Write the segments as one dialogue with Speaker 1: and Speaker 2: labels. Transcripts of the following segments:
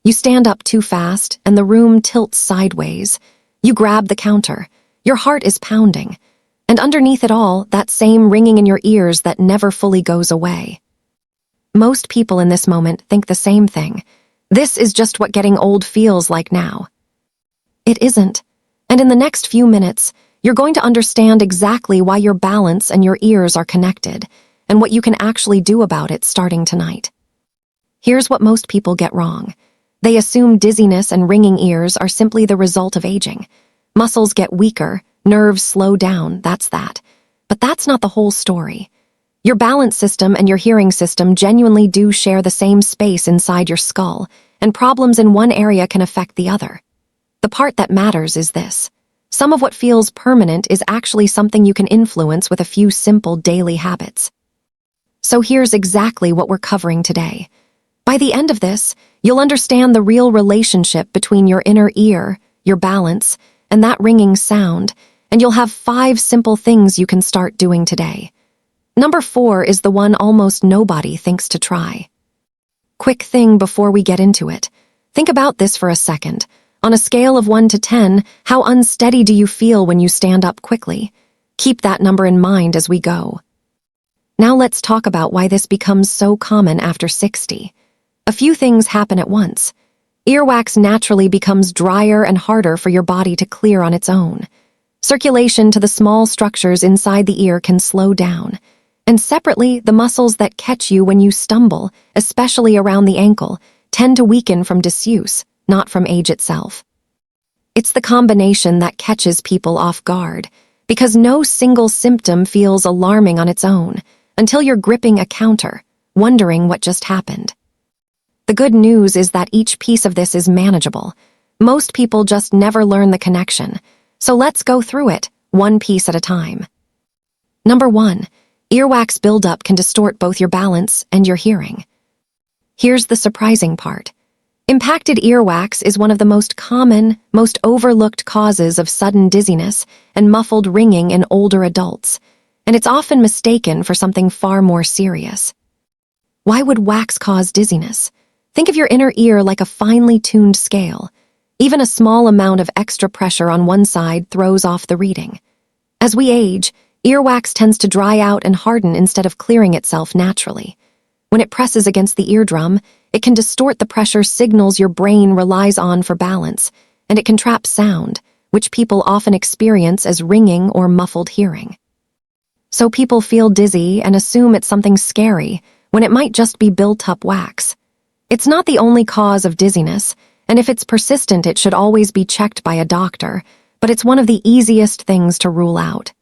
Speaker 1: You stand up too fast, and the room tilts sideways. You grab the counter. Your heart is pounding. And underneath it all, that same ringing in your ears that never fully goes away. Most people in this moment think the same thing. This is just what getting old feels like now. It isn't. And in the next few minutes, you're going to understand exactly why your balance and your ears are connected, and what you can actually do about it starting tonight. Here's what most people get wrong. They assume dizziness and ringing ears are simply the result of aging. Muscles get weaker, nerves slow down, that's that. But that's not the whole story. Your balance system and your hearing system genuinely do share the same space inside your skull, and problems in one area can affect the other. The part that matters is this. Some of what feels permanent is actually something you can influence with a few simple daily habits. So here's exactly what we're covering today. By the end of this, you'll understand the real relationship between your inner ear, your balance, and that ringing sound, and you'll have 5 simple things you can start doing today. Number 4 is the one almost nobody thinks to try. Quick thing before we get into it. Think about this for a second. On a scale of 1 to 10, how unsteady do you feel when you stand up quickly? Keep that number in mind as we go. Now let's talk about why this becomes so common after 60. A few things happen at once. Earwax naturally becomes drier and harder for your body to clear on its own. Circulation to the small structures inside the ear can slow down. And separately, the muscles that catch you when you stumble, especially around the ankle, tend to weaken from disuse, not from age itself. It's the combination that catches people off guard, because no single symptom feels alarming on its own until you're gripping a counter, wondering what just happened. The good news is that each piece of this is manageable. Most people just never learn the connection, so let's go through it, one piece at a time. Number 1. Earwax buildup can distort both your balance and your hearing. Here's the surprising part. Impacted earwax is one of the most common, most overlooked causes of sudden dizziness and muffled ringing in older adults, and it's often mistaken for something far more serious. Why would wax cause dizziness? Think of your inner ear like a finely tuned scale. Even a small amount of extra pressure on one side throws off the reading. As we age, earwax tends to dry out and harden instead of clearing itself naturally. When it presses against the eardrum, it can distort the pressure signals your brain relies on for balance, and it can trap sound, which people often experience as ringing or muffled hearing. So people feel dizzy and assume it's something scary, when it might just be built-up wax. It's not the only cause of dizziness, and if it's persistent, it should always be checked by a doctor, but it's one of the easiest things to rule out.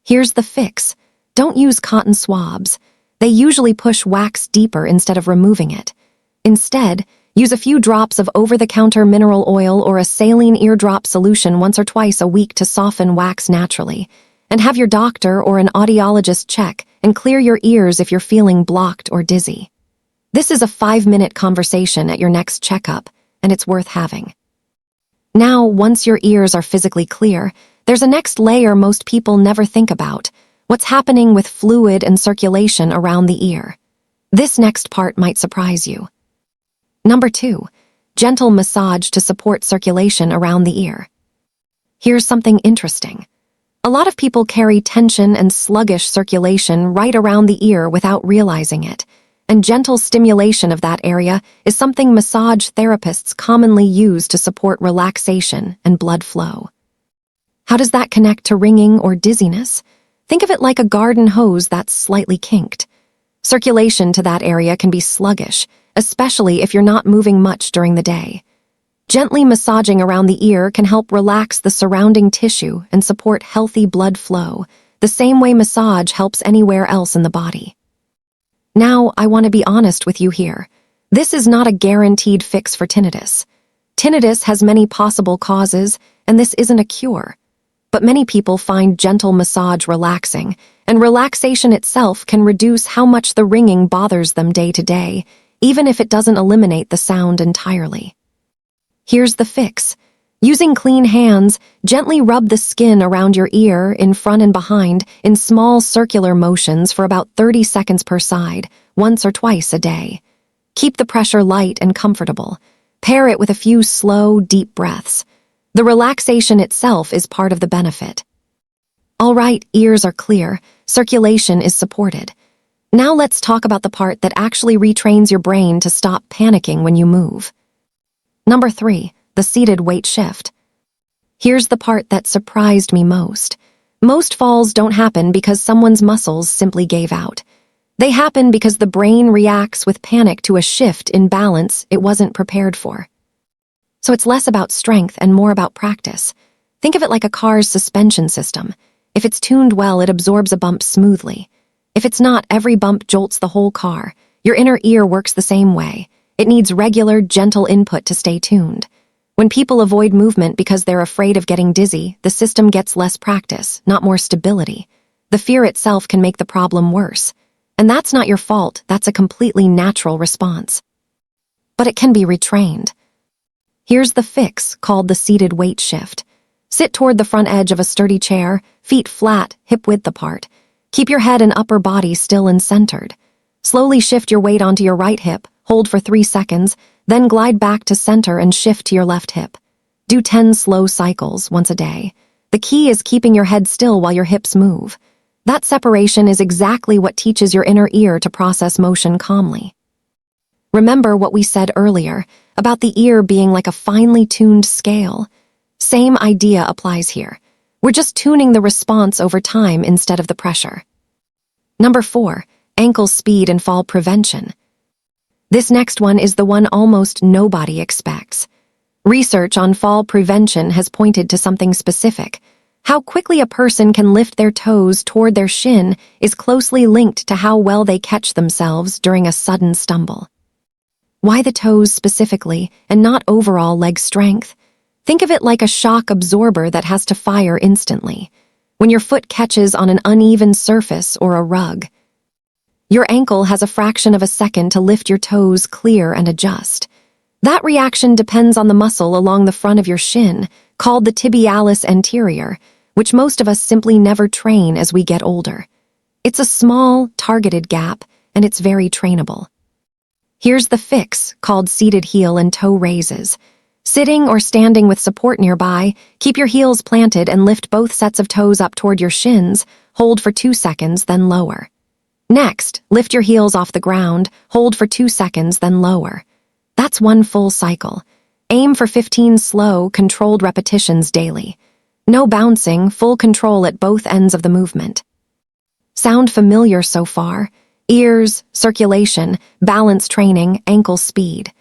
Speaker 1: Here's the fix. Don't use cotton swabs. They usually push wax deeper instead of removing it. Instead, use a few drops of over-the-counter mineral oil or a saline eardrop solution once or twice a week to soften wax naturally, and have your doctor or an audiologist check and clear your ears if you're feeling blocked or dizzy. This is a 5-minute conversation at your next checkup, and it's worth having. Now, once your ears are physically clear, there's a next layer most people never think about: what's happening with fluid and circulation around the ear. This next part might surprise you. Number 2, gentle massage to support circulation around the ear. Here's something interesting. A lot of people carry tension and sluggish circulation right around the ear without realizing it, and gentle stimulation of that area is something massage therapists commonly use to support relaxation and blood flow. How does that connect to ringing or dizziness? Think of it like a garden hose that's slightly kinked. Circulation to that area can be sluggish, especially if you're not moving much during the day. Gently massaging around the ear can help relax the surrounding tissue and support healthy blood flow, the same way massage helps anywhere else in the body. Now, I want to be honest with you here. This is not a guaranteed fix for tinnitus. Tinnitus has many possible causes, and this isn't a cure. But many people find gentle massage relaxing, and relaxation itself can reduce how much the ringing bothers them day to day, even if it doesn't eliminate the sound entirely. Here's the fix. Using clean hands, gently rub the skin around your ear, in front and behind, in small circular motions for about 30 seconds per side, once or twice a day. Keep the pressure light and comfortable. Pair it with a few slow, deep breaths. The relaxation itself is part of the benefit. All right, ears are clear, circulation is supported. Now let's talk about the part that actually retrains your brain to stop panicking when you move. Number 3, the seated weight shift. Here's the part that surprised me most. Most falls don't happen because someone's muscles simply gave out. They happen because the brain reacts with panic to a shift in balance it wasn't prepared for. So it's less about strength and more about practice. Think of it like a car's suspension system. If it's tuned well, it absorbs a bump smoothly. If it's not, every bump jolts the whole car. Your inner ear works the same way. It needs regular, gentle input to stay tuned. When people avoid movement because they're afraid of getting dizzy, the system gets less practice, not more stability. The fear itself can make the problem worse. And that's not your fault, that's a completely natural response. But it can be retrained. Here's the fix, called the seated weight shift. Sit toward the front edge of a sturdy chair, feet flat, hip-width apart. Keep your head and upper body still and centered. Slowly shift your weight onto your right hip, hold for 3 seconds, then glide back to center and shift to your left hip. Do 10 slow cycles once a day. The key is keeping your head still while your hips move. That separation is exactly what teaches your inner ear to process motion calmly. Remember what we said earlier about the ear being like a finely tuned scale. Same idea applies here. We're just tuning the response over time instead of the pressure. Number 4, ankle speed and fall prevention. This next one is the one almost nobody expects. Research on fall prevention has pointed to something specific. How quickly a person can lift their toes toward their shin is closely linked to how well they catch themselves during a sudden stumble. Why the toes specifically, and not overall leg strength? Think of it like a shock absorber that has to fire instantly. When your foot catches on an uneven surface or a rug, your ankle has a fraction of a second to lift your toes clear and adjust. That reaction depends on the muscle along the front of your shin, called the tibialis anterior, which most of us simply never train as we get older. It's a small, targeted gap, and it's very trainable. Here's the fix, called seated heel and toe raises. Sitting or standing with support nearby, keep your heels planted and lift both sets of toes up toward your shins, hold for 2 seconds, then lower. Next, lift your heels off the ground, hold for 2 seconds, then lower. That's one full cycle. Aim for 15 slow, controlled repetitions daily. No bouncing, full control at both ends of the movement. Sound familiar so far? Ears, circulation, balance training, ankle speed.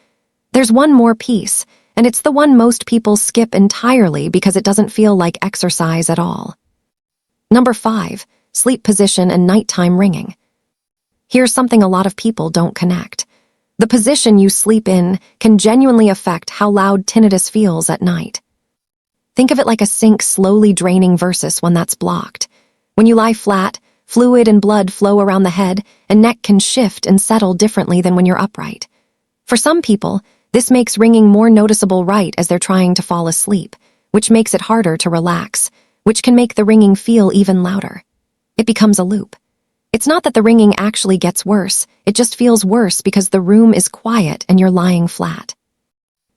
Speaker 1: There's one more piece, and it's the one most people skip entirely because it doesn't feel like exercise at all. Number 5, sleep position and nighttime ringing. Here's something a lot of people don't connect. The position you sleep in can genuinely affect how loud tinnitus feels at night. Think of it like a sink slowly draining versus one that's blocked. When you lie flat, fluid and blood flow around the head, and neck can shift and settle differently than when you're upright. For some people, this makes ringing more noticeable right as they're trying to fall asleep, which makes it harder to relax, which can make the ringing feel even louder. It becomes a loop. It's not that the ringing actually gets worse, it just feels worse because the room is quiet and you're lying flat.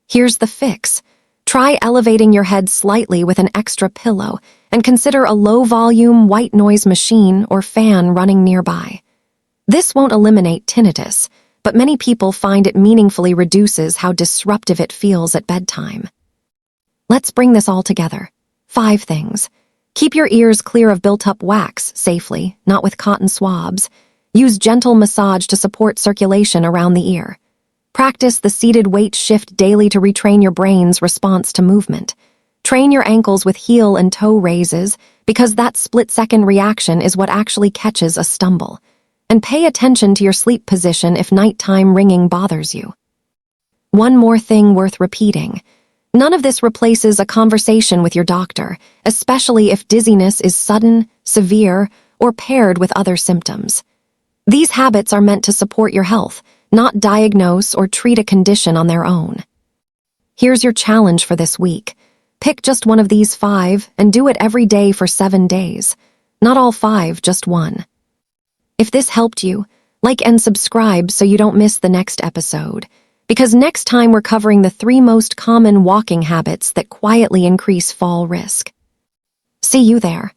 Speaker 1: Here's the fix. Try elevating your head slightly with an extra pillow and consider a low-volume white noise machine or fan running nearby. This won't eliminate tinnitus, but many people find it meaningfully reduces how disruptive it feels at bedtime. Let's bring this all together. 5 things. Keep your ears clear of built-up wax safely, not with cotton swabs. Use gentle massage to support circulation around the ear. Practice the seated weight shift daily to retrain your brain's response to movement. Train your ankles with heel and toe raises because that split-second reaction is what actually catches a stumble. And pay attention to your sleep position if nighttime ringing bothers you. One more thing worth repeating. None of this replaces a conversation with your doctor, especially if dizziness is sudden, severe, or paired with other symptoms. These habits are meant to support your health, not diagnose or treat a condition on their own. Here's your challenge for this week. Pick just one of these 5 and do it every day for 7 days. Not all 5, just one. If this helped you, like and subscribe so you don't miss the next episode. because next time we're covering the 3 most common walking habits that quietly increase fall risk. See you there.